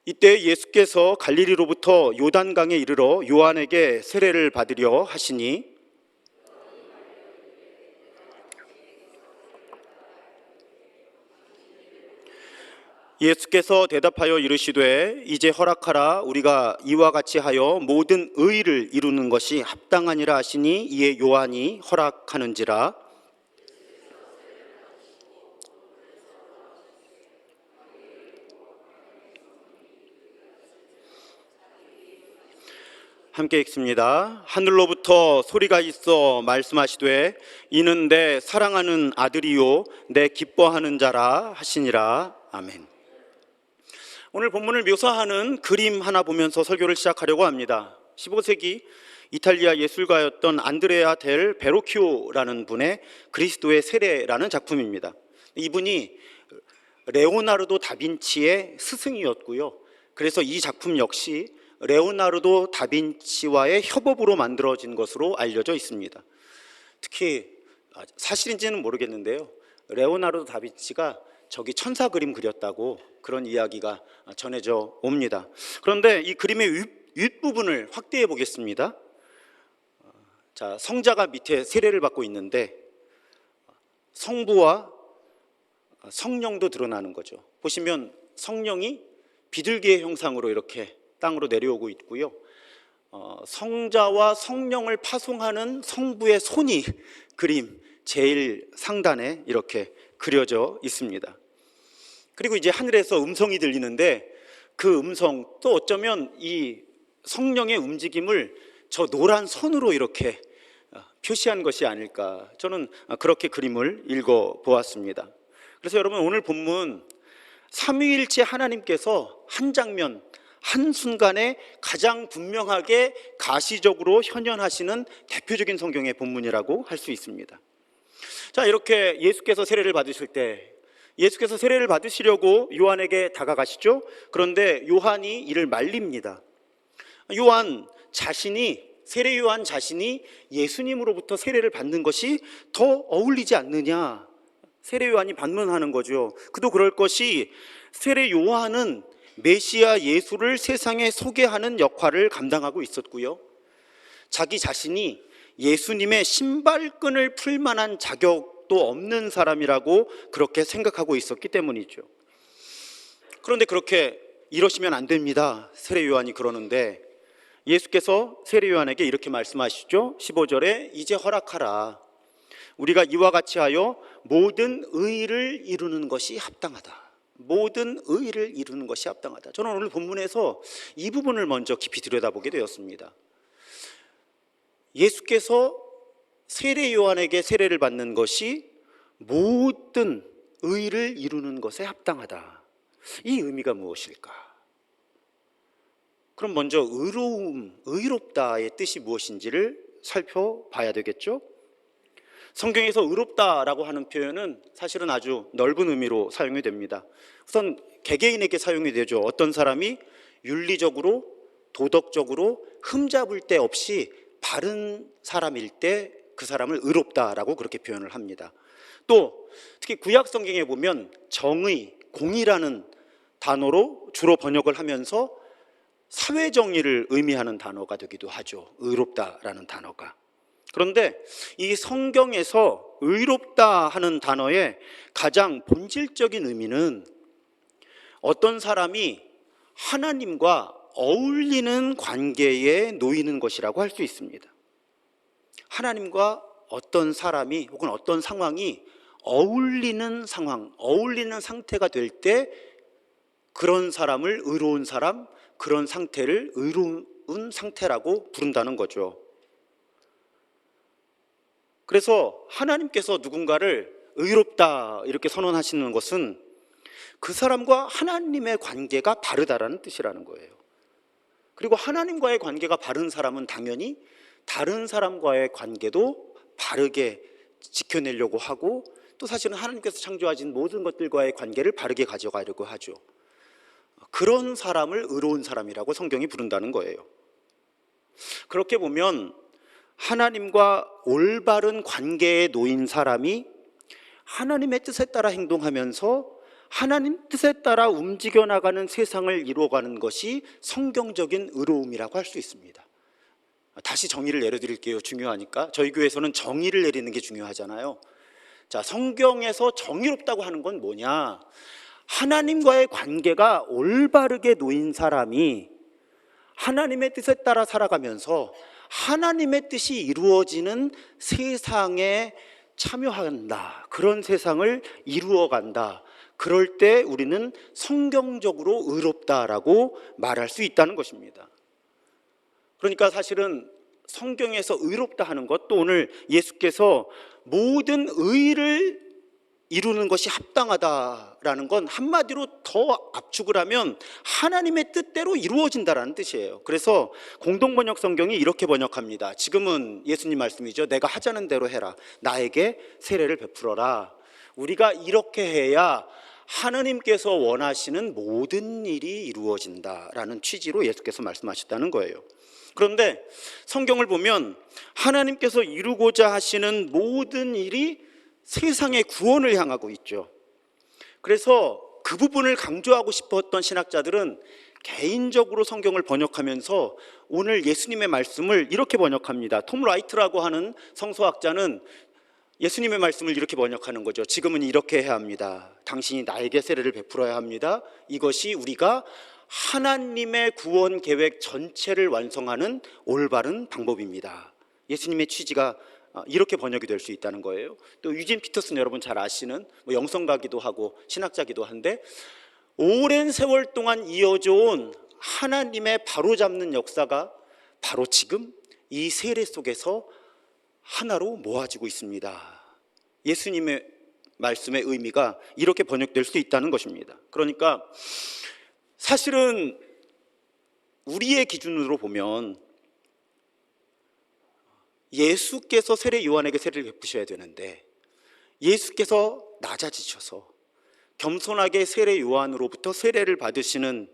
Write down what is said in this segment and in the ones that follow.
이때 예수께서 갈릴리로부터 요단강에 이르러 요한에게 세례를 받으려 하시니 예수께서 대답하여 이르시되 이제 허락하라. 우리가 이와 같이 하여 모든 의를 이루는 것이 합당하니라 하시니 이에 요한이 허락하는지라. 함께 읽습니다. 하늘로부터 소리가 있어 말씀하시되 이는 내 사랑하는 아들이요 내 기뻐하는 자라 하시니라. 아멘. 오늘 본문을 묘사하는 그림 하나 보면서 설교를 시작하려고 합니다. 15세기 이탈리아 예술가였던 안드레아 델 베로키오라는 분의 그리스도의 세례라는 작품입니다. 이분이 레오나르도 다빈치의 스승이었고요. 그래서 이 작품 역시 레오나르도 다빈치와의 협업으로 만들어진 것으로 알려져 있습니다. 특히 사실인지는 모르겠는데요, 레오나르도 다빈치가 저기 천사 그림 그렸다고 그런 이야기가 전해져 옵니다. 그런데 이 그림의 윗부분을 확대해 보겠습니다. 자, 성자가 밑에 세례를 받고 있는데 성부와 성령도 드러나는 거죠. 보시면 성령이 비둘기의 형상으로 이렇게 땅으로 내려오고 있고요. 성자와 성령을 파송하는 성부의 손이 그림 제일 상단에 이렇게 그려져 있습니다. 그리고 이제 하늘에서 음성이 들리는데 그 음성, 또 어쩌면 이 성령의 움직임을 저 노란 선으로 이렇게 표시한 것이 아닐까, 저는 그렇게 그림을 읽어 보았습니다. 그래서 여러분, 오늘 본문 삼위일체 하나님께서 한 장면 한순간에 가장 분명하게 가시적으로 현현하시는 대표적인 성경의 본문이라고 할 수 있습니다. 자, 이렇게 예수께서 세례를 받으실 때 예수께서 세례를 받으시려고 요한에게 다가가시죠. 그런데 요한이 이를 말립니다. 요한 자신이, 세례 요한 자신이 예수님으로부터 세례를 받는 것이 더 어울리지 않느냐, 세례 요한이 반문하는 거죠. 그도 그럴 것이 세례 요한은 메시아 예수를 세상에 소개하는 역할을 감당하고 있었고요, 자기 자신이 예수님의 신발끈을 풀 만한 자격도 없는 사람이라고 그렇게 생각하고 있었기 때문이죠. 그런데 그렇게 이러시면 안 됩니다. 세례 요한이 그러는데 예수께서 세례 요한에게 이렇게 말씀하시죠. 15절에 이제 허락하라. 우리가 이와 같이 하여 모든 의를 이루는 것이 합당하다. 모든 의를 이루는 것이 합당하다. 저는 오늘 본문에서 이 부분을 먼저 깊이 들여다보게 되었습니다. 예수께서 세례 요한에게 세례를 받는 것이 모든 의를 이루는 것에 합당하다. 이 의미가 무엇일까? 그럼 먼저 의로움, 의롭다의 뜻이 무엇인지를 살펴봐야 되겠죠? 성경에서 의롭다라고 하는 표현은 사실은 아주 넓은 의미로 사용이 됩니다. 우선 개개인에게 사용이 되죠. 어떤 사람이 윤리적으로, 도덕적으로 흠잡을 데 없이 바른 사람일 때 그 사람을 의롭다라고 그렇게 표현을 합니다. 또 특히 구약 성경에 보면 정의, 공의라는 단어로 주로 번역을 하면서 사회정의를 의미하는 단어가 되기도 하죠, 의롭다라는 단어가. 그런데 이 성경에서 의롭다 하는 단어의 가장 본질적인 의미는 어떤 사람이 하나님과 어울리는 관계에 놓이는 것이라고 할 수 있습니다. 하나님과 어떤 사람이 혹은 어떤 상황이 어울리는 상황, 어울리는 상태가 될 때 그런 사람을 의로운 사람, 그런 상태를 의로운 상태라고 부른다는 거죠. 그래서 하나님께서 누군가를 의롭다 이렇게 선언하시는 것은 그 사람과 하나님의 관계가 바르다라는 뜻이라는 거예요. 그리고 하나님과의 관계가 바른 사람은 당연히 다른 사람과의 관계도 바르게 지켜내려고 하고, 또 사실은 하나님께서 창조하신 모든 것들과의 관계를 바르게 가져가려고 하죠. 그런 사람을 의로운 사람이라고 성경이 부른다는 거예요. 그렇게 보면 하나님과 올바른 관계에 놓인 사람이 하나님의 뜻에 따라 행동하면서 하나님 뜻에 따라 움직여 나가는 세상을 이루어가는 것이 성경적인 의로움이라고 할 수 있습니다. 다시 정의를 내려드릴게요. 중요하니까. 저희 교회에서는 정의를 내리는 게 중요하잖아요. 자, 성경에서 정의롭다고 하는 건 뭐냐? 하나님과의 관계가 올바르게 놓인 사람이 하나님의 뜻에 따라 살아가면서 하나님의 뜻이 이루어지는 세상에 참여한다. 그런 세상을 이루어간다. 그럴 때 우리는 성경적으로 의롭다라고 말할 수 있다는 것입니다. 그러니까 사실은 성경에서 의롭다 하는 것, 또 오늘 예수께서 모든 의를 이루는 것이 합당하다라는 건 한마디로 더 압축을 하면 하나님의 뜻대로 이루어진다라는 뜻이에요. 그래서 공동번역 성경이 이렇게 번역합니다. 지금은 예수님 말씀이죠. 내가 하자는 대로 해라. 나에게 세례를 베풀어라. 우리가 이렇게 해야 하나님께서 원하시는 모든 일이 이루어진다라는 취지로 예수께서 말씀하셨다는 거예요. 그런데 성경을 보면 하나님께서 이루고자 하시는 모든 일이 세상의 구원을 향하고 있죠. 그래서 그 부분을 강조하고 싶었던 신학자들은 개인적으로 성경을 번역하면서 오늘 예수님의 말씀을 이렇게 번역합니다. 톰 라이트라고 하는 성서학자는 예수님의 말씀을 이렇게 번역하는 거죠. 지금은 이렇게 해야 합니다. 당신이 나에게 세례를 베풀어야 합니다. 이것이 우리가 하나님의 구원 계획 전체를 완성하는 올바른 방법입니다. 예수님의 취지가 이렇게 번역이 될 수 있다는 거예요. 또 유진 피터슨 여러분 잘 아시는 영성가기도 하고 신학자기도 한데 오랜 세월 동안 이어져 온 하나님의 바로잡는 역사가 바로 지금 이 세례 속에서 하나로 모아지고 있습니다. 예수님의 말씀의 의미가 이렇게 번역될 수 있다는 것입니다. 그러니까 사실은 우리의 기준으로 보면 예수께서 세례 요한에게 세례를 베푸셔야 되는데 예수께서 낮아지셔서 겸손하게 세례 요한으로부터 세례를 받으시는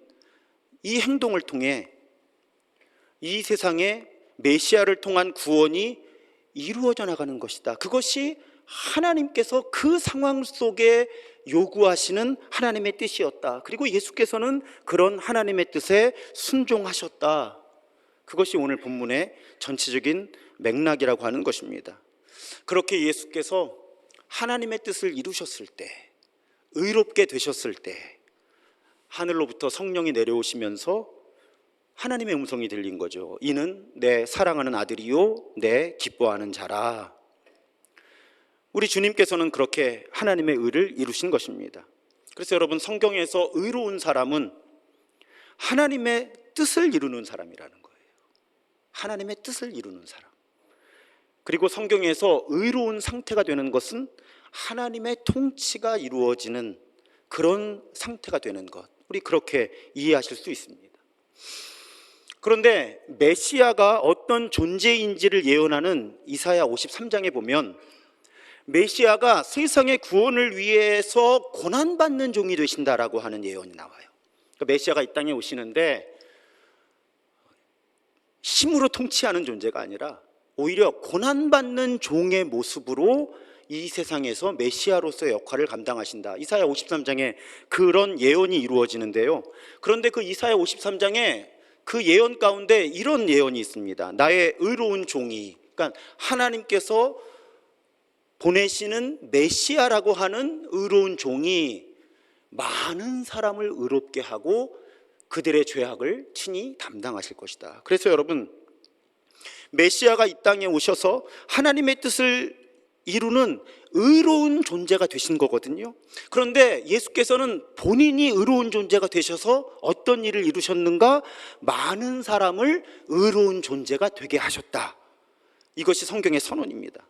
이 행동을 통해 이 세상에 메시아를 통한 구원이 이루어져 나가는 것이다. 그것이 하나님께서 그 상황 속에 요구하시는 하나님의 뜻이었다. 그리고 예수께서는 그런 하나님의 뜻에 순종하셨다. 그것이 오늘 본문의 전체적인 맥락이라고 하는 것입니다. 그렇게 예수께서 하나님의 뜻을 이루셨을 때, 의롭게 되셨을 때 하늘로부터 성령이 내려오시면서 하나님의 음성이 들린 거죠. 이는 내 사랑하는 아들이요 내 기뻐하는 자라. 우리 주님께서는 그렇게 하나님의 의를 이루신 것입니다. 그래서 여러분, 성경에서 의로운 사람은 하나님의 뜻을 이루는 사람이라는 거예요. 하나님의 뜻을 이루는 사람. 그리고 성경에서 의로운 상태가 되는 것은 하나님의 통치가 이루어지는 그런 상태가 되는 것, 우리 그렇게 이해하실 수 있습니다. 그런데 메시아가 어떤 존재인지를 예언하는 이사야 53장에 보면 메시아가 세상의 구원을 위해서 고난받는 종이 되신다라고 하는 예언이 나와요. 그러니까 메시아가 이 땅에 오시는데 힘으로 통치하는 존재가 아니라 오히려 고난받는 종의 모습으로 이 세상에서 메시아로서의 역할을 감당하신다. 이사야 53장에 그런 예언이 이루어지는데요. 그런데 그 이사야 53장에 그 예언 가운데 이런 예언이 있습니다. 나의 의로운 종이, 그러니까 하나님께서 보내시는 메시아라고 하는 의로운 종이 많은 사람을 의롭게 하고 그들의 죄악을 친히 담당하실 것이다. 그래서 여러분, 메시아가 이 땅에 오셔서 하나님의 뜻을 이루는 의로운 존재가 되신 거거든요. 그런데 예수께서는 본인이 의로운 존재가 되셔서 어떤 일을 이루셨는가? 많은 사람을 의로운 존재가 되게 하셨다. 이것이 성경의 선언입니다.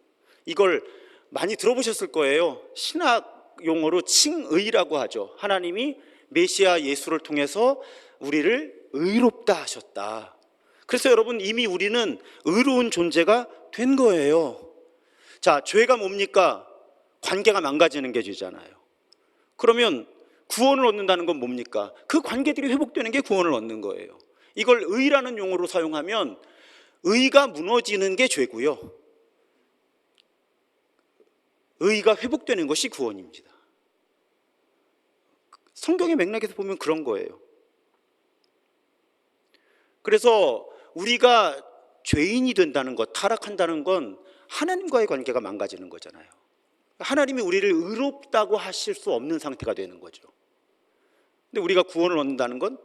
이걸 많이 들어보셨을 거예요. 신학 용어로 칭의라고 하죠. 하나님이 메시아 예수를 통해서 우리를 의롭다 하셨다. 그래서 여러분, 이미 우리는 의로운 존재가 된 거예요. 자, 죄가 뭡니까? 관계가 망가지는 게 죄잖아요. 그러면 구원을 얻는다는 건 뭡니까? 그 관계들이 회복되는 게 구원을 얻는 거예요. 이걸 의라는 용어로 사용하면 의가 무너지는 게 죄고요, 의가 회복되는 것이 구원입니다. 성경의 맥락에서 보면 그런 거예요. 그래서 우리가 죄인이 된다는 것, 타락한다는 건 하나님과의 관계가 망가지는 거잖아요. 하나님이 우리를 의롭다고 하실 수 없는 상태가 되는 거죠. 근데 우리가 구원을 얻는다는 건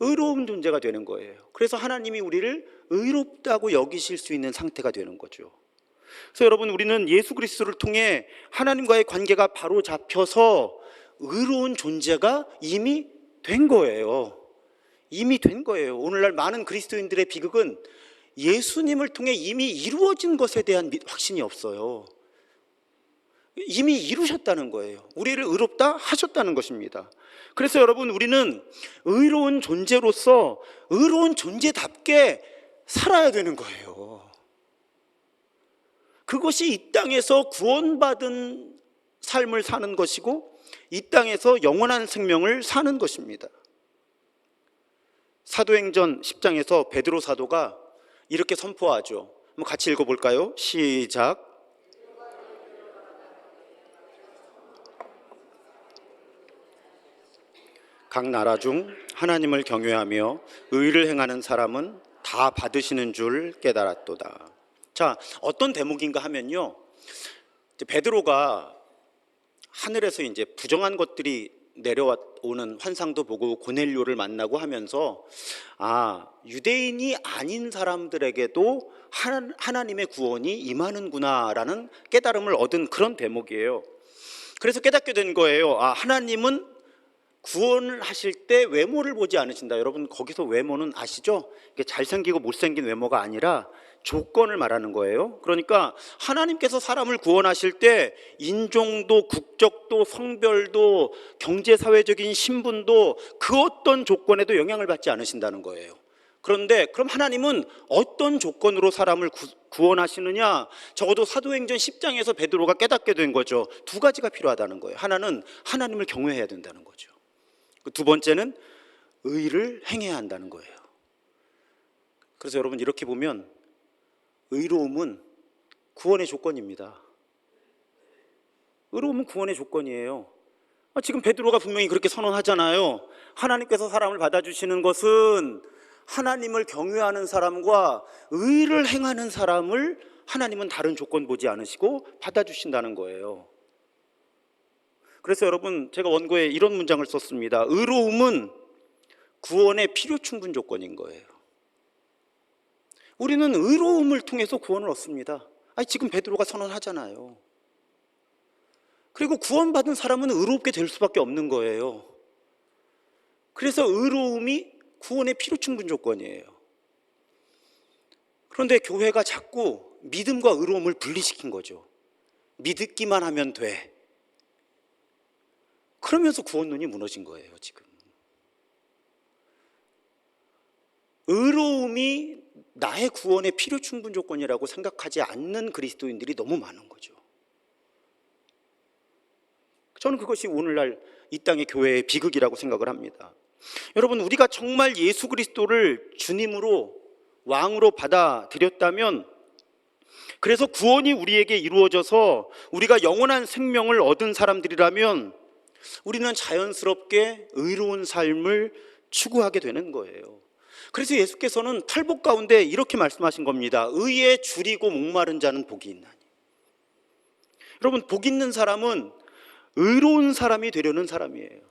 의로운 존재가 되는 거예요. 그래서 하나님이 우리를 의롭다고 여기실 수 있는 상태가 되는 거죠. 그래서 여러분, 우리는 예수 그리스도를 통해 하나님과의 관계가 바로 잡혀서 의로운 존재가 이미 된 거예요. 이미 된 거예요. 오늘날 많은 그리스도인들의 비극은 예수님을 통해 이미 이루어진 것에 대한 확신이 없어요. 이미 이루셨다는 거예요. 우리를 의롭다 하셨다는 것입니다. 그래서 여러분, 우리는 의로운 존재로서 의로운 존재답게 살아야 되는 거예요. 그것이 이 땅에서 구원받은 삶을 사는 것이고 이 땅에서 영원한 생명을 사는 것입니다. 사도행전 10장에서 베드로 사도가 이렇게 선포하죠. 한번 같이 읽어볼까요? 시작. 각 나라 중 하나님을 경외하며 의를 행하는 사람은 다 받으시는 줄 깨달았도다. 자, 어떤 대목인가 하면요, 베드로가 하늘에서 이제 부정한 것들이 내려오는 환상도 보고 고넬료를 만나고 하면서 유대인이 아닌 사람들에게도 하나님의 구원이 임하는구나라는 깨달음을 얻은 그런 대목이에요. 그래서 깨닫게 된 거예요. 하나님은 구원을 하실 때 외모를 보지 않으신다. 여러분, 거기서 외모는 아시죠? 이게 잘생기고 못생긴 외모가 아니라 조건을 말하는 거예요. 그러니까 하나님께서 사람을 구원하실 때 인종도 국적도 성별도 경제사회적인 신분도 그 어떤 조건에도 영향을 받지 않으신다는 거예요. 그런데 그럼 하나님은 어떤 조건으로 사람을 구원하시느냐? 적어도 사도행전 10장에서 베드로가 깨닫게 된 거죠. 두 가지가 필요하다는 거예요. 하나는 하나님을 경외해야 된다는 거죠. 두 번째는 의를 행해야 한다는 거예요. 그래서 여러분, 이렇게 보면 의로움은 구원의 조건입니다. 의로움은 구원의 조건이에요. 지금 베드로가 분명히 그렇게 선언하잖아요. 하나님께서 사람을 받아주시는 것은 하나님을 경외하는 사람과 의를 행하는 사람을 하나님은 다른 조건 보지 않으시고 받아주신다는 거예요. 그래서 여러분, 제가 원고에 이런 문장을 썼습니다. 의로움은 구원의 필요 충분 조건인 거예요. 우리는 의로움을 통해서 구원을 얻습니다. 지금 베드로가 선언하잖아요. 그리고 구원받은 사람은 의롭게 될 수밖에 없는 거예요. 그래서 의로움이 구원의 필요 충분 조건이에요. 그런데 교회가 자꾸 믿음과 의로움을 분리시킨 거죠. 믿기만 하면 돼. 그러면서 구원론이 무너진 거예요, 지금. 의로움이 나의 구원의 필요 충분 조건이라고 생각하지 않는 그리스도인들이 너무 많은 거죠. 저는 그것이 오늘날 이 땅의 교회의 비극이라고 생각을 합니다. 여러분, 우리가 정말 예수 그리스도를 주님으로 왕으로 받아들였다면, 그래서 구원이 우리에게 이루어져서 우리가 영원한 생명을 얻은 사람들이라면 우리는 자연스럽게 의로운 삶을 추구하게 되는 거예요. 그래서 예수께서는 팔복 가운데 이렇게 말씀하신 겁니다. 의에 줄이고 목마른 자는 복이 있나니. 여러분, 복 있는 사람은 의로운 사람이 되려는 사람이에요.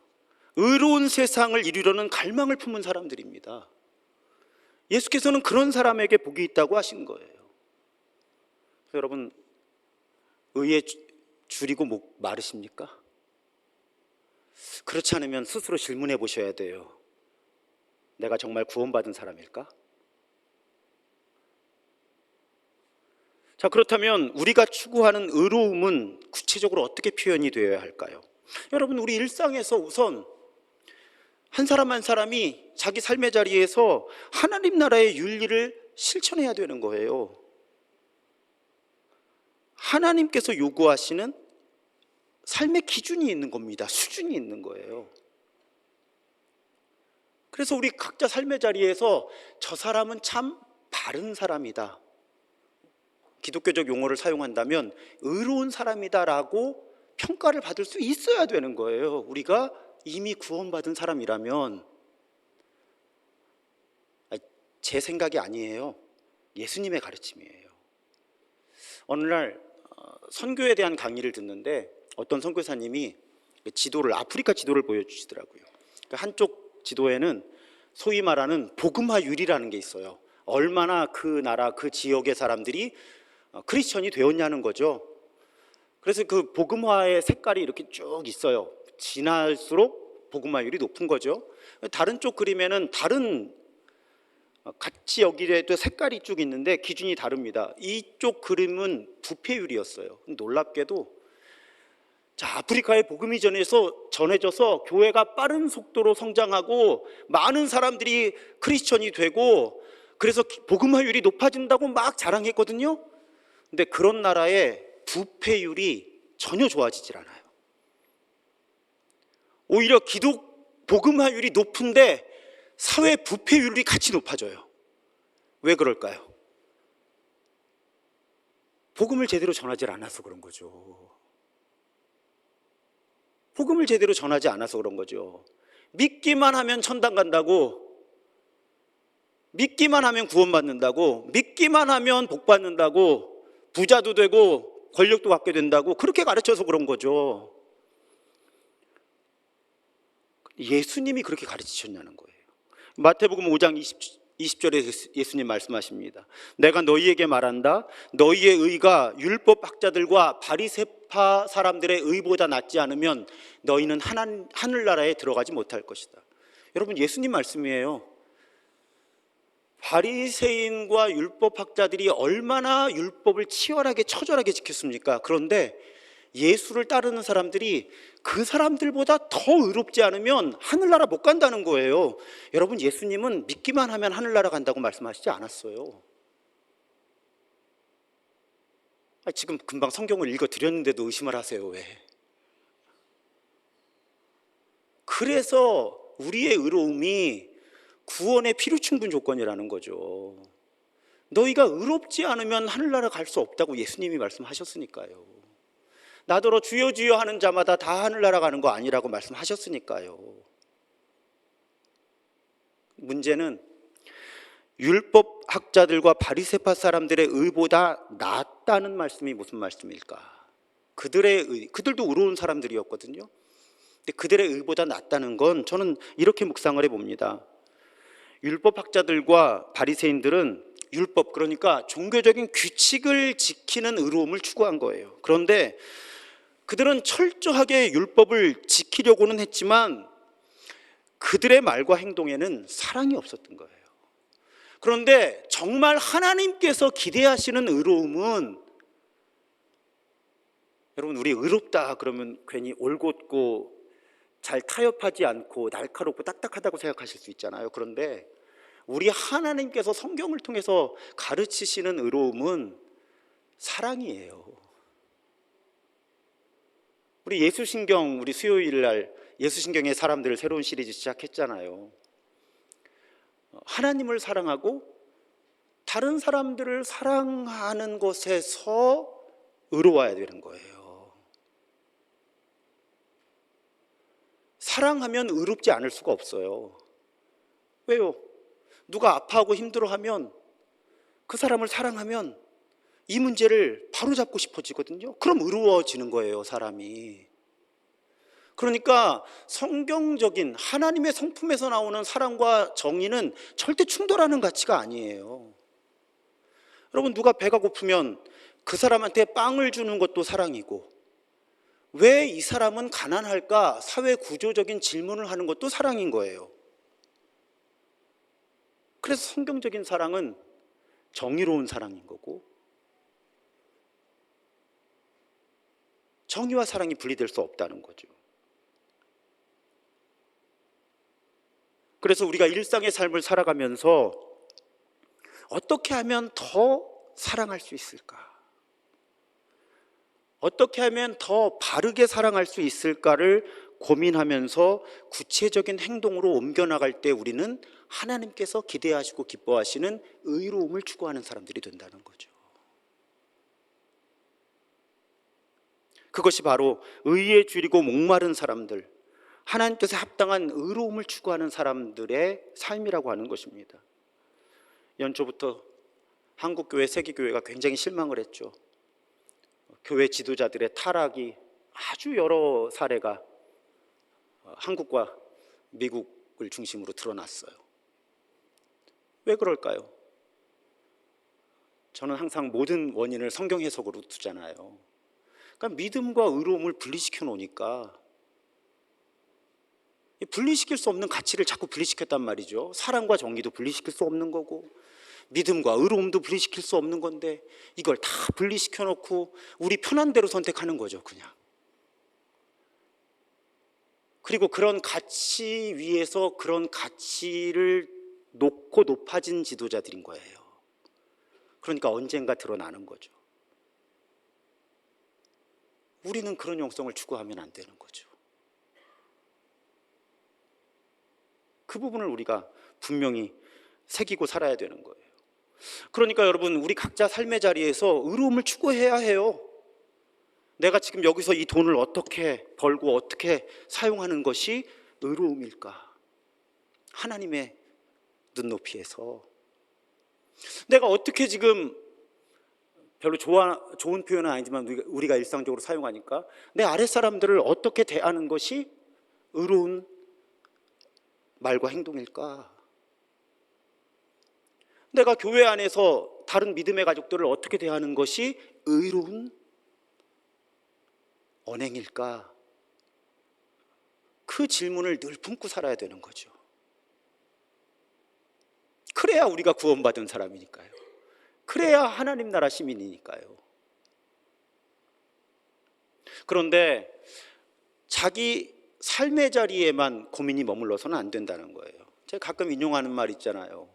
의로운 세상을 이루려는 갈망을 품은 사람들입니다. 예수께서는 그런 사람에게 복이 있다고 하신 거예요. 여러분, 의에 줄이고 목마르십니까? 그렇지 않으면 스스로 질문해 보셔야 돼요. 내가 정말 구원받은 사람일까? 자, 그렇다면 우리가 추구하는 의로움은 구체적으로 어떻게 표현이 되어야 할까요? 여러분, 우리 일상에서 우선 한 사람 한 사람이 자기 삶의 자리에서 하나님 나라의 윤리를 실천해야 되는 거예요. 하나님께서 요구하시는 삶의 기준이 있는 겁니다. 수준이 있는 거예요. 그래서 우리 각자 삶의 자리에서 저 사람은 참 바른 사람이다, 기독교적 용어를 사용한다면 의로운 사람이다라고 평가를 받을 수 있어야 되는 거예요. 우리가 이미 구원받은 사람이라면, 제 생각이 아니에요. 예수님의 가르침이에요. 어느 날 선교에 대한 강의를 듣는데 어떤 선교사님이 아프리카 지도를 보여주시더라고요. 한쪽 지도에는 소위 말하는 복음화율이라는 게 있어요. 얼마나 그 나라 그 지역의 사람들이 크리스천이 되었냐는 거죠. 그래서 그 복음화의 색깔이 이렇게 쭉 있어요. 지날수록 복음화율이 높은 거죠. 다른 쪽 그림에는 다른 같이 여기에도 색깔이 쭉 있는데 기준이 다릅니다. 이쪽 그림은 부패율이었어요. 놀랍게도 아프리카의 복음이 전해져서 교회가 빠른 속도로 성장하고 많은 사람들이 크리스천이 되고 그래서 복음화율이 높아진다고 막 자랑했거든요. 근데 그런 나라의 부패율이 전혀 좋아지질 않아요. 오히려 복음화율이 높은데 사회 부패율이 같이 높아져요. 왜 그럴까요? 복음을 제대로 전하지 않아서 그런 거죠. 복음을 제대로 전하지 않아서 그런 거죠. 믿기만 하면 천당 간다고, 믿기만 하면 구원받는다고, 믿기만 하면 복 받는다고, 부자도 되고 권력도 갖게 된다고 그렇게 가르쳐서 그런 거죠. 예수님이 그렇게 가르치셨냐는 거예요. 마태복음 5장 20절에 예수님 말씀하십니다. 내가 너희에게 말한다. 너희의 의가 율법학자들과 바리새파 사람들의 의보다 낫지 않으면 너희는 하늘나라에 들어가지 못할 것이다. 여러분, 예수님 말씀이에요. 바리새인과 율법학자들이 얼마나 율법을 치열하게 처절하게 지켰습니까? 그런데 예수를 따르는 사람들이 그 사람들보다 더 의롭지 않으면 하늘나라 못 간다는 거예요. 여러분, 예수님은 믿기만 하면 하늘나라 간다고 말씀하시지 않았어요. 지금 금방 성경을 읽어드렸는데도 의심을 하세요. 왜? 그래서 우리의 의로움이 구원의 필요 충분 조건이라는 거죠. 너희가 의롭지 않으면 하늘나라 갈 수 없다고 예수님이 말씀하셨으니까요. 나더러 주여 주여 하는 자마다 다 하늘나라 가는 거 아니라고 말씀하셨으니까요. 문제는 율법학자들과 바리새파 사람들의 의보다 낫다는 말씀이 무슨 말씀일까? 그들도 의로운 사람들이었거든요. 근데 그들의 의보다 낫다는 건 저는 이렇게 묵상을 해봅니다. 율법학자들과 바리새인들은 율법, 그러니까 종교적인 규칙을 지키는 의로움을 추구한 거예요. 그런데 그들은 철저하게 율법을 지키려고는 했지만 그들의 말과 행동에는 사랑이 없었던 거예요. 그런데 정말 하나님께서 기대하시는 의로움은, 여러분, 우리 의롭다 그러면 괜히 올곧고 잘 타협하지 않고 날카롭고 딱딱하다고 생각하실 수 있잖아요. 그런데 우리 하나님께서 성경을 통해서 가르치시는 의로움은 사랑이에요. 우리 수요일 날 예수신경의 사람들 새로운 시리즈 시작했잖아요. 하나님을 사랑하고 다른 사람들을 사랑하는 것에서 의로워야 되는 거예요. 사랑하면 의롭지 않을 수가 없어요. 왜요? 누가 아파하고 힘들어하면 그 사람을 사랑하면 이 문제를 바로잡고 싶어지거든요. 그럼 의로워지는 거예요, 사람이. 그러니까 성경적인 하나님의 성품에서 나오는 사랑과 정의는 절대 충돌하는 가치가 아니에요. 여러분, 누가 배가 고프면 그 사람한테 빵을 주는 것도 사랑이고, 왜 이 사람은 가난할까? 사회 구조적인 질문을 하는 것도 사랑인 거예요. 그래서 성경적인 사랑은 정의로운 사랑인 거고, 정의와 사랑이 분리될 수 없다는 거죠. 그래서 우리가 일상의 삶을 살아가면서 어떻게 하면 더 사랑할 수 있을까? 어떻게 하면 더 바르게 사랑할 수 있을까를 고민하면서 구체적인 행동으로 옮겨나갈 때 우리는 하나님께서 기대하시고 기뻐하시는 의로움을 추구하는 사람들이 된다는 거죠. 그것이 바로 의에 줄이고 목마른 사람들, 하나님 뜻에 합당한 의로움을 추구하는 사람들의 삶이라고 하는 것입니다. 연초부터 한국교회, 세계교회가 굉장히 실망을 했죠. 교회 지도자들의 타락이 아주 여러 사례가 한국과 미국을 중심으로 드러났어요. 왜 그럴까요? 저는 항상 모든 원인을 성경 해석으로 두잖아요. 그러니까 믿음과 의로움을 분리시켜 놓으니까 분리시킬 수 없는 가치를 자꾸 분리시켰단 말이죠. 사랑과 정의도 분리시킬 수 없는 거고 믿음과 의로움도 분리시킬 수 없는 건데 이걸 다 분리시켜 놓고 우리 편한 대로 선택하는 거죠, 그냥. 그리고 그런 가치 위에서 그런 가치를 놓고 높아진 지도자들인 거예요. 그러니까 언젠가 드러나는 거죠. 우리는 그런 영성을 추구하면 안 되는 거죠. 그 부분을 우리가 분명히 새기고 살아야 되는 거예요. 그러니까 여러분, 우리 각자 삶의 자리에서 의로움을 추구해야 해요. 내가 지금 여기서 이 돈을 어떻게 벌고 어떻게 사용하는 것이 의로움일까? 하나님의 눈높이에서 내가 어떻게 지금, 별로 좋은 표현은 아니지만 우리가 일상적으로 사용하니까 내 아랫사람들을 어떻게 대하는 것이 의로운 말과 행동일까? 내가 교회 안에서 다른 믿음의 가족들을 어떻게 대하는 것이 의로운 언행일까? 그 질문을 늘 품고 살아야 되는 거죠. 그래야 우리가 구원받은 사람이니까요. 그래야 하나님 나라 시민이니까요. 그런데 자기 삶의 자리에만 고민이 머물러서는 안 된다는 거예요. 제가 가끔 인용하는 말 있잖아요.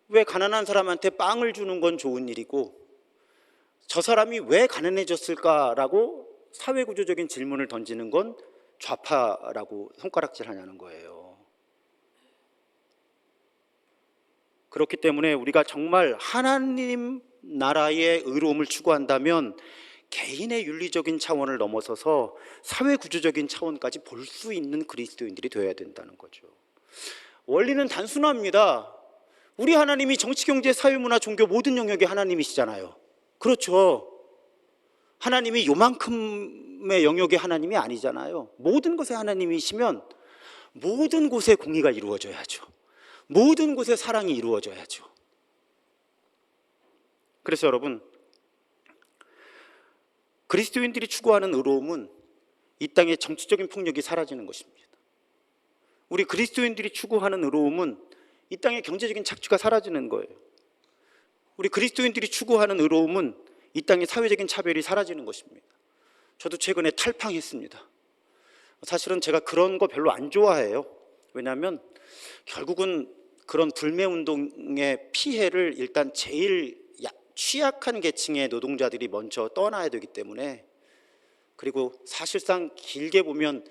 왜 가난한 사람한테 빵을 주는 건 좋은 일이고 저 사람이 왜 가난해졌을까라고 사회구조적인 질문을 던지는 건 좌파라고 손가락질하냐는 거예요. 그렇기 때문에 우리가 정말 하나님 나라의 의로움을 추구한다면 개인의 윤리적인 차원을 넘어서서 사회구조적인 차원까지 볼 수 있는 그리스도인들이 되어야 된다는 거죠. 원리는 단순합니다. 우리 하나님이 정치, 경제, 사회, 문화, 종교 모든 영역의 하나님이시잖아요. 그렇죠. 하나님이 요만큼의 영역의 하나님이 아니잖아요. 모든 것의 하나님이시면 모든 곳에 공의가 이루어져야죠. 모든 곳에 사랑이 이루어져야죠. 그래서 여러분, 그리스도인들이 추구하는 의로움은 이 땅의 정치적인 폭력이 사라지는 것입니다. 우리 그리스도인들이 추구하는 의로움은 이 땅의 경제적인 착취가 사라지는 거예요. 우리 그리스도인들이 추구하는 의로움은 이 땅의 사회적인 차별이 사라지는 것입니다. 저도 최근에 탈팡했습니다. 사실은 제가 그런 거 별로 안 좋아해요. 왜냐하면 결국은 그런 불매운동의 피해를 일단 제일 취약한 계층의 노동자들이 먼저 떠나야 되기 때문에, 그리고 사실상 길게 보면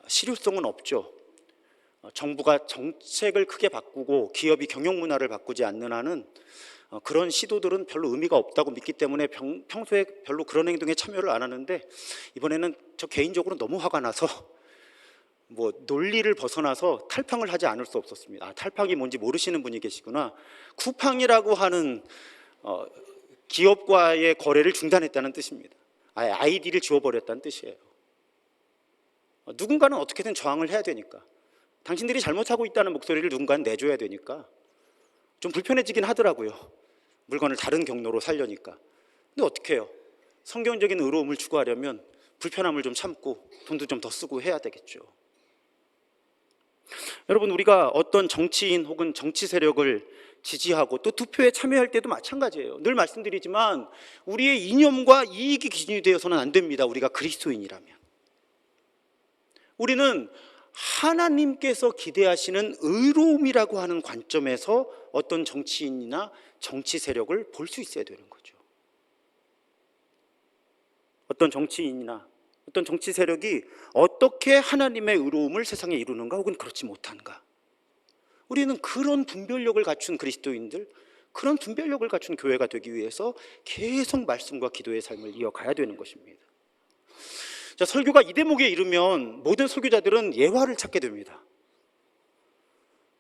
실효성은 없죠. 정부가 정책을 크게 바꾸고 기업이 경영 문화를 바꾸지 않는 한은 그런 시도들은 별로 의미가 없다고 믿기 때문에 평소에 별로 그런 행동에 참여를 안 하는데, 이번에는 저 개인적으로 너무 화가 나서 논리를 벗어나서 탈팡을 하지 않을 수 없었습니다. 탈팡이 뭔지 모르시는 분이 계시구나. 쿠팡이라고 하는 기업과의 거래를 중단했다는 뜻입니다. 아예 아이디를 지워버렸다는 뜻이에요. 누군가는 어떻게든 저항을 해야 되니까, 당신들이 잘못하고 있다는 목소리를 누군가는 내줘야 되니까 좀 불편해지긴 하더라고요. 물건을 다른 경로로 살려니까. 근데 어떻게 해요? 성경적인 의로움을 추구하려면 불편함을 좀 참고 돈도 좀 더 쓰고 해야 되겠죠. 여러분, 우리가 어떤 정치인 혹은 정치 세력을 지지하고 또 투표에 참여할 때도 마찬가지예요. 늘 말씀드리지만 우리의 이념과 이익이 기준이 되어서는 안 됩니다. 우리가 그리스도인이라면. 우리는 하나님께서 기대하시는 의로움이라고 하는 관점에서 어떤 정치인이나 정치 세력을 볼 수 있어야 되는 거죠. 어떤 정치인이나 어떤 정치 세력이 어떻게 하나님의 의로움을 세상에 이루는가 혹은 그렇지 못한가. 우리는 그런 분별력을 갖춘 그리스도인들, 그런 분별력을 갖춘 교회가 되기 위해서 계속 말씀과 기도의 삶을 이어가야 되는 것입니다. 자, 설교가 이 대목에 이르면 모든 설교자들은 예화를 찾게 됩니다.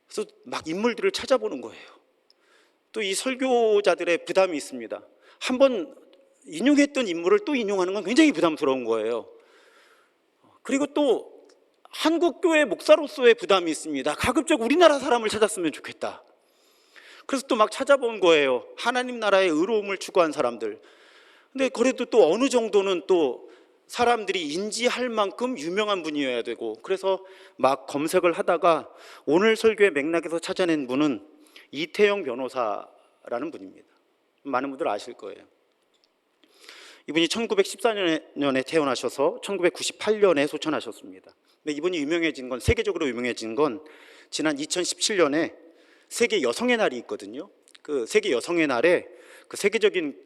그래서 막 인물들을 찾아보는 거예요. 또 이 설교자들의 부담이 있습니다. 한번 인용했던 인물을 또 인용하는 건 굉장히 부담스러운 거예요. 그리고 또 한국교회 목사로서의 부담이 있습니다. 가급적 우리나라 사람을 찾았으면 좋겠다. 그래서 또 막 찾아본 거예요. 하나님 나라의 의로움을 추구한 사람들. 근데 그래도 또 어느 정도는 또 사람들이 인지할 만큼 유명한 분이어야 되고, 그래서 막 검색을 하다가 오늘 설교의 맥락에서 찾아낸 분은 이태영 변호사라는 분입니다. 많은 분들 아실 거예요. 이분이 1914년에 태어나셔서 1998년에 소천하셨습니다. 근데 이분이 유명해진 건, 세계적으로 유명해진 건 지난 2017년에 세계 여성의 날이 있거든요. 그 세계 여성의 날에 그 세계적인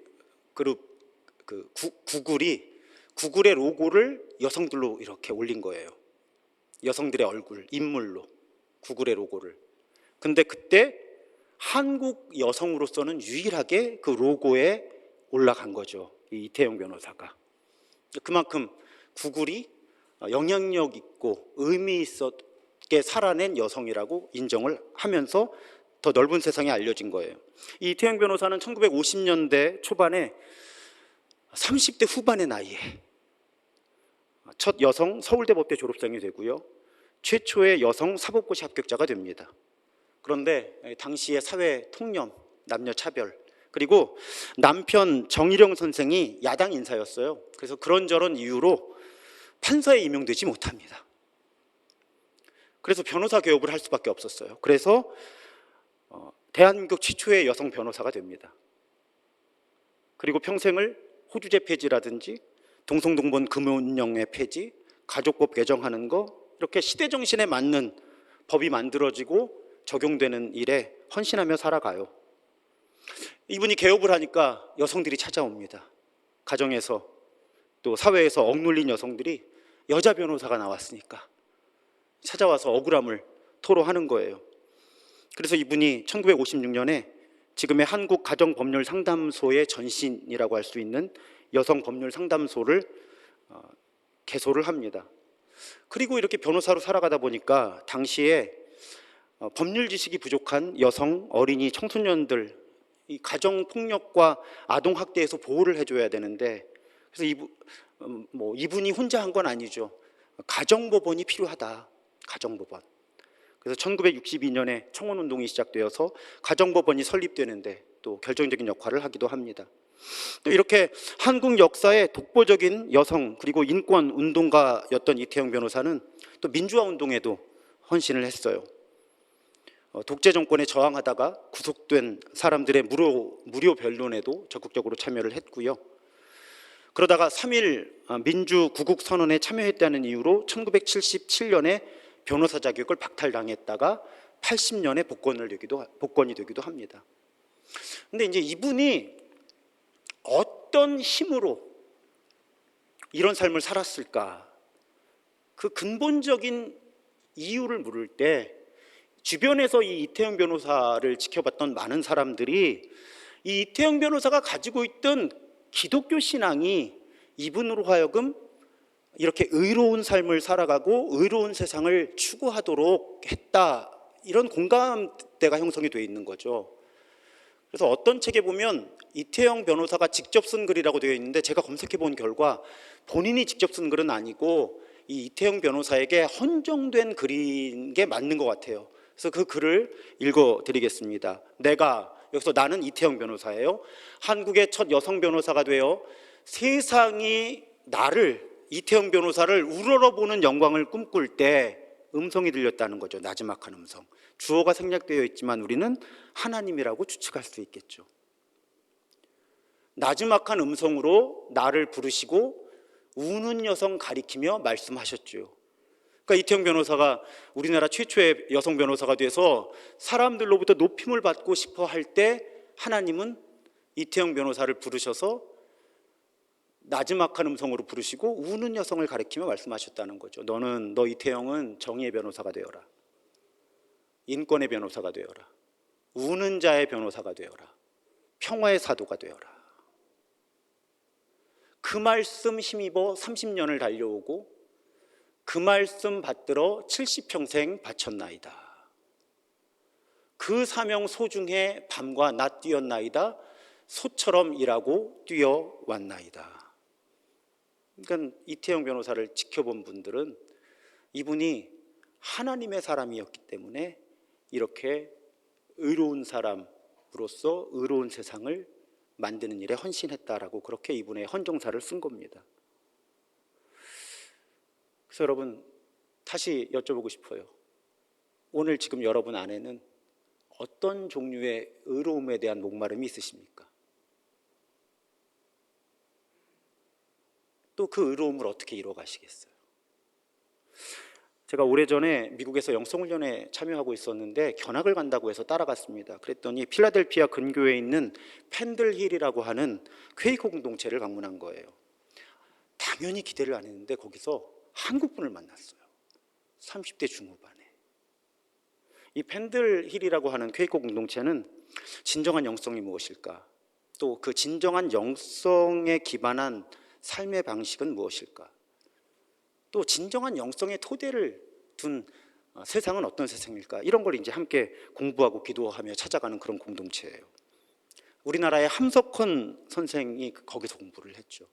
그룹 구글의 로고를 여성들로 이렇게 올린 거예요. 여성들의 얼굴, 인물로 구글의 로고를. 근데 그때 한국 여성으로서는 유일하게 그 로고에 올라간 거죠. 이 이태영 변호사가. 그만큼 구글이 영향력 있고 의미 있게 살아낸 여성이라고 인정을 하면서 더 넓은 세상에 알려진 거예요. 이 이태영 변호사는 1950년대 초반에 30대 후반의 나이에 첫 여성 서울대 법대 졸업생이 되고요, 최초의 여성 사법고시 합격자가 됩니다. 그런데 당시의 사회 통념, 남녀 차별, 그리고 남편 정일영 선생이 야당 인사였어요. 그래서 그런저런 이유로 판사에 임용되지 못합니다. 그래서 변호사 개업을 할 수밖에 없었어요. 그래서 대한민국 최초의 여성 변호사가 됩니다. 그리고 평생을 호주제 폐지라든지 동성동본 금운령의 폐지, 가족법 개정하는 거, 이렇게 시대 정신에 맞는 법이 만들어지고 적용되는 일에 헌신하며 살아가요. 이분이 개업을 하니까 여성들이 찾아옵니다. 가정에서 또 사회에서 억눌린 여성들이 여자 변호사가 나왔으니까 찾아와서 억울함을 토로하는 거예요. 그래서 이분이 1956년에 지금의 한국가정법률상담소의 전신이라고 할 수 있는 여성법률상담소를 개소를 합니다. 그리고 이렇게 변호사로 살아가다 보니까 당시에 법률 지식이 부족한 여성, 어린이, 청소년들, 이 가정폭력과 아동학대에서 보호를 해줘야 되는데, 그래서 이분이 혼자 한 건 아니죠. 가정법원이 필요하다. 가정법원. 그래서 1962년에 청원운동이 시작되어서 가정법원이 설립되는데 또 결정적인 역할을 하기도 합니다. 또 이렇게 한국 역사의 독보적인 여성 그리고 인권 운동가였던 이태영 변호사는 또 민주화 운동에도 헌신을 했어요. 독재 정권에 저항하다가 구속된 사람들의 무료 변론에도 적극적으로 참여를 했고요. 그러다가 3.1 민주구국선언에 참여했다는 이유로 1977년에 변호사 자격을 박탈당했다가 80년에 복권이 되기도 합니다. 근데 이제 이분이 어떤 힘으로 이런 삶을 살았을까? 그 근본적인 이유를 물을 때 주변에서 이 이태영 변호사를 지켜봤던 많은 사람들이 이 이태영 변호사가 가지고 있던 기독교 신앙이 이분으로 하여금 이렇게 의로운 삶을 살아가고 의로운 세상을 추구하도록 했다, 이런 공감대가 형성이 되어 있는 거죠. 그래서 어떤 책에 보면 이태영 변호사가 직접 쓴 글이라고 되어 있는데, 제가 검색해 본 결과 본인이 직접 쓴 글은 아니고 이 이태영 변호사에게 헌정된 글인 게 맞는 것 같아요. 그래서 그 글을 읽어드리겠습니다. 여기서 나는 이태영 변호사예요. 한국의 첫 여성 변호사가 되어 세상이 이태영 변호사를 우러러보는 영광을 꿈꿀 때 음성이 들렸다는 거죠. 나지막한 음성. 주어가 생략되어 있지만 우리는 하나님이라고 추측할 수 있겠죠. 나지막한 음성으로 나를 부르시고 우는 여성 가리키며 말씀하셨죠. 그러니까 이태영 변호사가 우리나라 최초의 여성 변호사가 돼서 사람들로부터 높임을 받고 싶어 할 때 하나님은 이태영 변호사를 부르셔서 나지막한 음성으로 부르시고 우는 여성을 가리키며 말씀하셨다는 거죠. 너 이태영은 정의의 변호사가 되어라. 인권의 변호사가 되어라. 우는 자의 변호사가 되어라. 평화의 사도가 되어라. 그 말씀 힘입어 30년을 달려오고 그 말씀 받들어 70평생 바쳤나이다. 그 사명 소중해 밤과 낮 뛰었나이다. 소처럼 일하고 뛰어왔나이다. 그러니까 이태영 변호사를 지켜본 분들은 이분이 하나님의 사람이었기 때문에 이렇게 의로운 사람으로서 의로운 세상을 만드는 일에 헌신했다라고 그렇게 이분의 헌정사를 쓴 겁니다. 그래서 여러분 다시 여쭤보고 싶어요. 오늘 지금 여러분 안에는 어떤 종류의 의로움에 대한 목마름이 있으십니까? 또 그 의로움을 어떻게 이루어 가시겠어요? 제가 오래전에 미국에서 영성훈련에 참여하고 있었는데 견학을 간다고 해서 따라갔습니다. 그랬더니 필라델피아 근교에 있는 펜들힐이라고 하는 퀘이커 공동체를 방문한 거예요. 당연히 기대를 안 했는데 거기서 한국분을 만났어요. 30대 중후반에. 이 펜들힐이라고 하는 퀘이커 공동체는 진정한 영성이 무엇일까? 또 그 진정한 영성에 기반한 삶의 방식은 무엇일까? 또 진정한 영성의 토대를 둔 세상은 어떤 세상일까? 이런 걸 이제 함께 공부하고 기도하며 찾아가는 그런 공동체예요. 우리나라의 함석헌 선생이 거기서 공부를 했죠.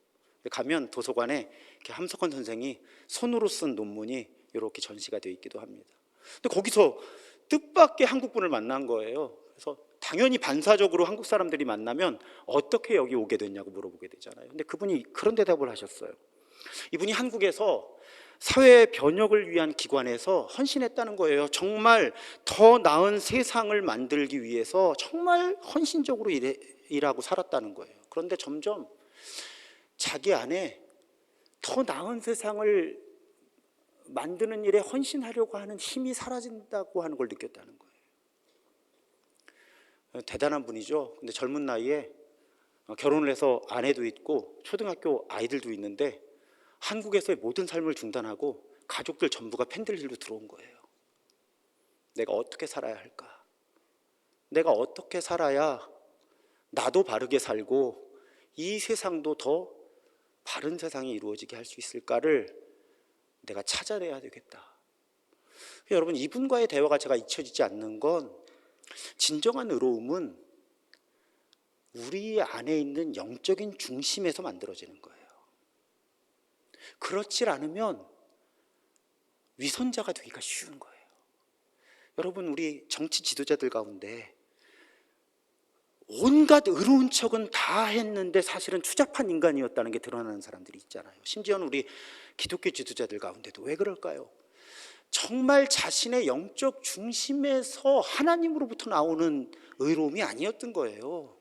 가면 도서관에 이렇게 함석헌 선생이 손으로 쓴 논문이 이렇게 전시가 되어 있기도 합니다. 근데 거기서 뜻밖의 한국분을 만난 거예요. 그래서 당연히 반사적으로 한국 사람들이 만나면 어떻게 여기 오게 됐냐고 물어보게 되잖아요. 근데 그분이 그런 대답을 하셨어요. 이분이 한국에서 사회 변혁을 위한 기관에서 헌신했다는 거예요. 정말 더 나은 세상을 만들기 위해서 정말 헌신적으로 일하고 살았다는 거예요. 그런데 점점 자기 안에 더 나은 세상을 만드는 일에 헌신하려고 하는 힘이 사라진다고 하는 걸 느꼈다는 거예요. 대단한 분이죠. 근데 젊은 나이에 결혼을 해서 아내도 있고 초등학교 아이들도 있는데 한국에서의 모든 삶을 중단하고 가족들 전부가 펜들힐로 들어온 거예요. 내가 어떻게 살아야 할까? 내가 어떻게 살아야 나도 바르게 살고 이 세상도 더 바른 세상이 이루어지게 할 수 있을까를 내가 찾아내야 되겠다. 여러분, 이분과의 대화가 제가 잊혀지지 않는 건 진정한 의로움은 우리 안에 있는 영적인 중심에서 만들어지는 거예요. 그렇지 않으면 위선자가 되기가 쉬운 거예요. 여러분, 우리 정치 지도자들 가운데 온갖 의로운 척은 다 했는데 사실은 추잡한 인간이었다는 게 드러나는 사람들이 있잖아요. 심지어는 우리 기독교 지도자들 가운데도. 왜 그럴까요? 정말 자신의 영적 중심에서 하나님으로부터 나오는 의로움이 아니었던 거예요.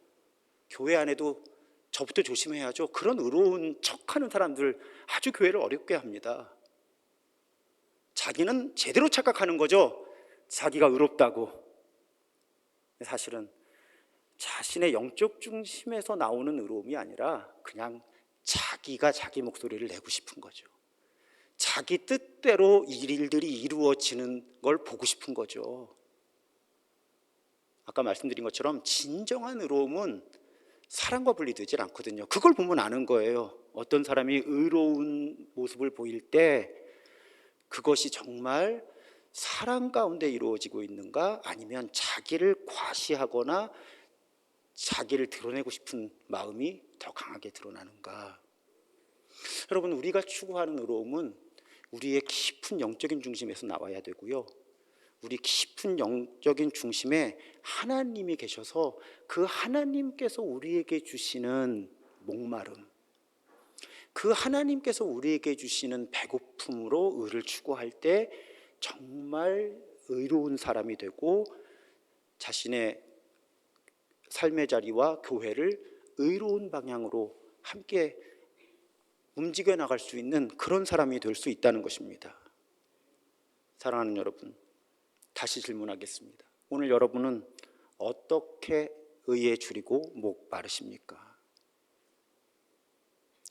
교회 안에도 저부터 조심해야죠. 그런 의로운 척하는 사람들 아주 교회를 어렵게 합니다. 자기는 제대로 착각하는 거죠. 자기가 의롭다고. 사실은 자신의 영적 중심에서 나오는 의로움이 아니라 그냥 자기가 자기 목소리를 내고 싶은 거죠. 자기 뜻대로 일들이 이루어지는 걸 보고 싶은 거죠. 아까 말씀드린 것처럼 진정한 의로움은 사랑과 분리되질 않거든요. 그걸 보면 아는 거예요. 어떤 사람이 의로운 모습을 보일 때 그것이 정말 사랑 가운데 이루어지고 있는가, 아니면 자기를 과시하거나 자기를 드러내고 싶은 마음이 더 강하게 드러나는가. 여러분, 우리가 추구하는 의로움은 우리의 깊은 영적인 중심에서 나와야 되고요, 우리 깊은 영적인 중심에 하나님이 계셔서 그 하나님께서 우리에게 주시는 목마름, 그 하나님께서 우리에게 주시는 배고픔으로 의를 추구할 때 정말 의로운 사람이 되고 자신의 삶의 자리와 교회를 의로운 방향으로 함께 움직여 나갈 수 있는 그런 사람이 될 수 있다는 것입니다. 사랑하는 여러분, 다시 질문하겠습니다. 오늘 여러분은 어떻게 의에 줄이고 목 마르십니까?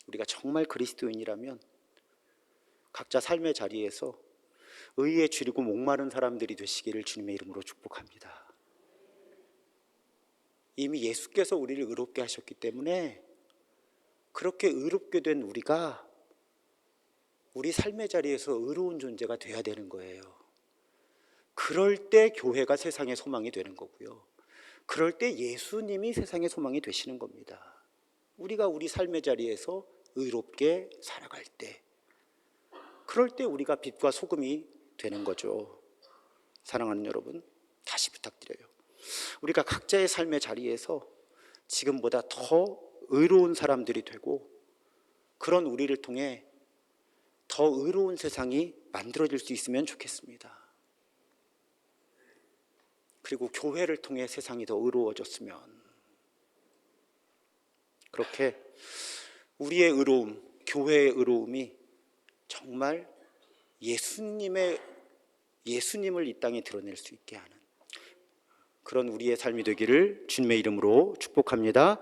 우리가 정말 그리스도인이라면 각자 삶의 자리에서 의에 줄이고 목마른 사람들이 되시기를 주님의 이름으로 축복합니다. 이미 예수께서 우리를 의롭게 하셨기 때문에 그렇게 의롭게 된 우리가 우리 삶의 자리에서 의로운 존재가 돼야 되는 거예요. 그럴 때 교회가 세상의 소망이 되는 거고요. 그럴 때 예수님이 세상의 소망이 되시는 겁니다. 우리가 우리 삶의 자리에서 의롭게 살아갈 때, 그럴 때 우리가 빛과 소금이 되는 거죠. 사랑하는 여러분, 다시 부탁드려요. 우리가 각자의 삶의 자리에서 지금보다 더 의로운 사람들이 되고, 그런 우리를 통해 더 의로운 세상이 만들어질 수 있으면 좋겠습니다. 그리고 교회를 통해 세상이 더 의로워졌으면, 그렇게 우리의 의로움, 교회의 의로움이 정말 예수님을 이 땅에 드러낼 수 있게 하는 그런 우리의 삶이 되기를 주님의 이름으로 축복합니다.